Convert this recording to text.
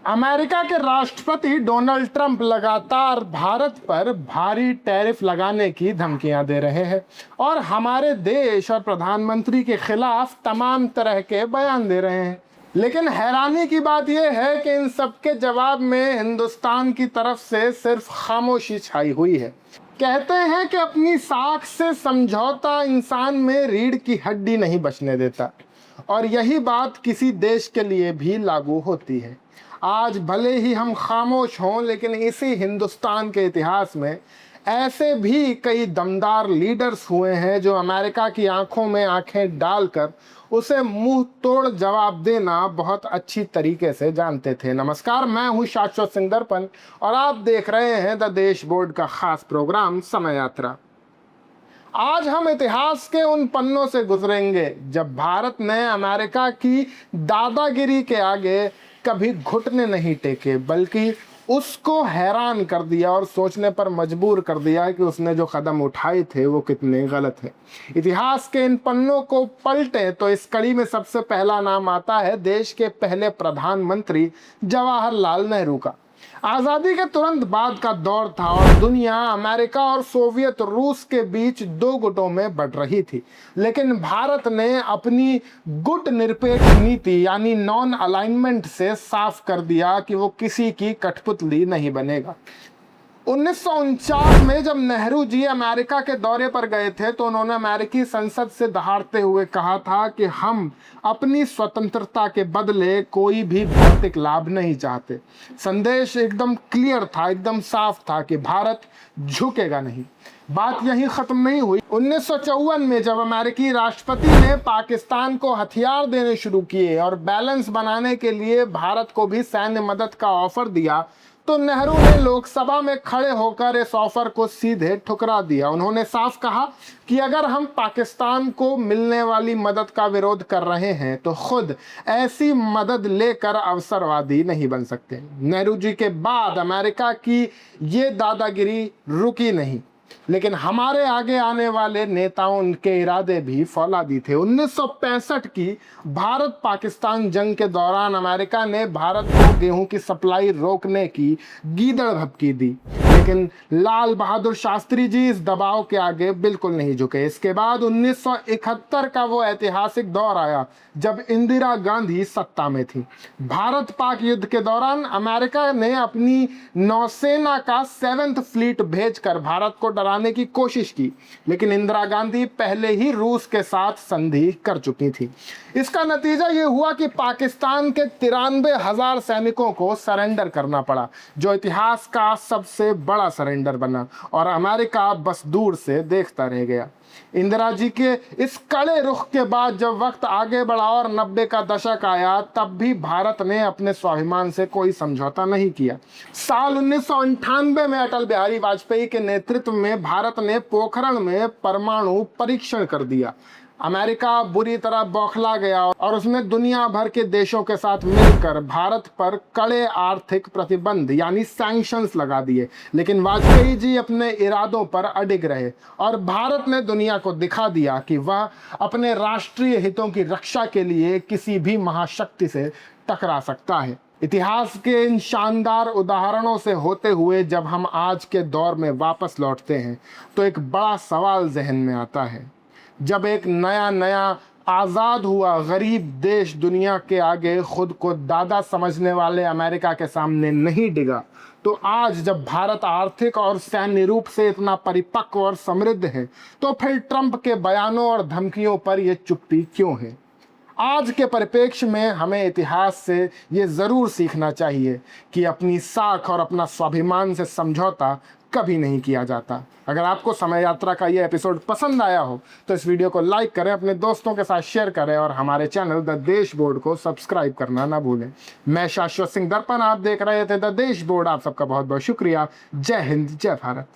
America के राष्ट्रपति Donald Trump लगातार भारत पर भारी टैरिफ लगाने की धमकियां दे रहे हैं और हमारे देश और प्रधानमंत्री के खिलाफ तमाम तरह के बयान दे रहे हैं। लेकिन हैरानी की बात यह है कि इन सब के जवाब में हिंदुस्तान की तरफ से सिर्फ खामोशी छाई हुई है। कहते हैं कि अपनी साख से समझौता इंसान में रीढ़ की हड्डी नहीं बचने देता, और यही बात किसी देश के लिए भी लागू होती है। आज भले ही हम खामोश हों, लेकिन इसी हिंदुस्तान के इतिहास में ऐसे भी कई दमदार लीडर्स हुए हैं जो अमेरिका की आंखों में आंखें डालकर उसे मुंह तोड़ जवाब देना बहुत अच्छी तरीके से जानते थे। नमस्कार, मैं हूं शाश्वत सिंह दर्पण और आप देख रहे हैं द देश बोर्ड का खास प्रोग्राम समय यात्रा। आज हम इतिहास के उन पन्नों से गुजरेंगे जब भारत ने अमेरिका की दादागिरी के आगे कभी घुटने नहीं टेके, बल्कि उसको हैरान कर दिया और सोचने पर मजबूर कर दिया कि उसने जो कदम उठाए थे वो कितने गलत हैं। इतिहास के इन पन्नों को पलटे तो इस कड़ी में सबसे पहला नाम आता है देश के पहले प्रधानमंत्री जवाहरलाल नेहरू का। आज़ादी के तुरंत बाद का दौर था और दुनिया अमेरिका और सोवियत रूस के बीच दो गुटों में बढ़ रही थी, लेकिन भारत ने अपनी गुट निरपेक्ष नीति यानी नॉन अलाइनमेंट से साफ कर दिया कि वो किसी की कठपुतली नहीं बनेगा। 1949 में जब नेहरू जी अमेरिका के दौरे पर गए थे तो उन्होंने अमेरिकी संसद से दहाड़ते हुए कहा था कि हम अपनी स्वतंत्रता के बदले कोई भी भौतिक लाभ नहीं चाहते। संदेश एकदम क्लियर था, एकदम साफ था कि भारत झुकेगा नहीं। बात यहीं खत्म नहीं हुई। 1954 में जब अमेरिकी राष्ट्रपति ने पाकिस्तान को हथियार देने शुरू किए और बैलेंस बनाने के लिए भारत को भी सैन्य मदद का ऑफर दिया, तो नेहरू ने लोकसभा में खड़े होकर इस ऑफर को सीधे ठुकरा दिया। उन्होंने साफ कहा कि अगर हम पाकिस्तान को मिलने वाली मदद का विरोध कर रहे हैं तो खुद ऐसी मदद लेकर अवसरवादी नहीं बन सकते। नेहरू जी के बाद अमेरिका की ये दादागिरी रुकी नहीं, लेकिन हमारे आगे आने वाले नेताओं के इरादे भी फौलादी थे। 1965 की भारत पाकिस्तान जंग के दौरान अमेरिका ने भारत को गेहूं की सप्लाई रोकने की गीदड़ भभकी दी, लेकिन लाल बहादुर शास्त्री जी इस दबाव के आगे बिल्कुल नहीं झुके। इसके बाद 1971 का वो ऐतिहासिक दौर आया जब इंदिरा गांधी सत्ता में थी। भारत पाक युद्ध के दौरान अमेरिका ने अपनी नौसेना का 7th फ्लीट भेजकर भारत को डराने की कोशिश की, लेकिन इंदिरा गांधी पहले ही रूस के साथ संधि कर चुकी थी। इसका नतीजा ये हुआ कि पाकिस्तान के 93,000 सैनिकों को सरेंडर करना पड़ा, जो इतिहास का सबसे बड़ा सरेंडर बना, और अमेरिका बस दूर से देखता रह गया। इंदिरा जी के इस कड़े रुख के बाद जब वक्त आगे बढ़ा और 90 का दशक आया, तब भी भारत ने अपने स्वाभिमान से कोई समझौता नहीं किया। साल 1998 में अटल बिहारी वाजपेयी के नेतृत्व में भारत ने पोखरण में परमाणु परीक्षण कर दिया। अमेरिका बुरी तरह बौखला गया और उसने दुनिया भर के देशों के साथ मिलकर भारत पर कड़े आर्थिक प्रतिबंध यानी सैंक्शंस लगा दिए, लेकिन वाजपेयी जी अपने इरादों पर अडिग रहे और भारत ने दुनिया को दिखा दिया कि वह अपने राष्ट्रीय हितों की रक्षा के लिए किसी भी महाशक्ति से टकरा सकता है। इतिहास के इन शानदार उदाहरणों से होते हुए जब हम आज के दौर में वापस लौटते हैं तो एक बड़ा सवाल जहन में आता है। जब एक नया आज़ाद हुआ गरीब देश दुनिया के आगे खुद को दादा समझने वाले अमेरिका के सामने नहीं डिगा, तो आज जब भारत आर्थिक और सैन्य रूप से इतना परिपक्व और समृद्ध है, तो फिर ट्रंप के बयानों और धमकियों पर यह चुप्पी क्यों है? आज के परिप्रेक्ष्य में हमें इतिहास से ये ज़रूर सीखना चाहिए कि अपनी साख और अपना स्वाभिमान से समझौता कभी नहीं किया जाता। अगर आपको समय यात्रा का ये एपिसोड पसंद आया हो तो इस वीडियो को लाइक करें, अपने दोस्तों के साथ शेयर करें और हमारे चैनल द देश बोर्ड को सब्सक्राइब करना ना भूलें। मैं शाश्वत सिंह दर्पण, आप देख रहे थे द देश बोर्ड। आप सबका बहुत बहुत शुक्रिया। जय हिंद, जय भारत।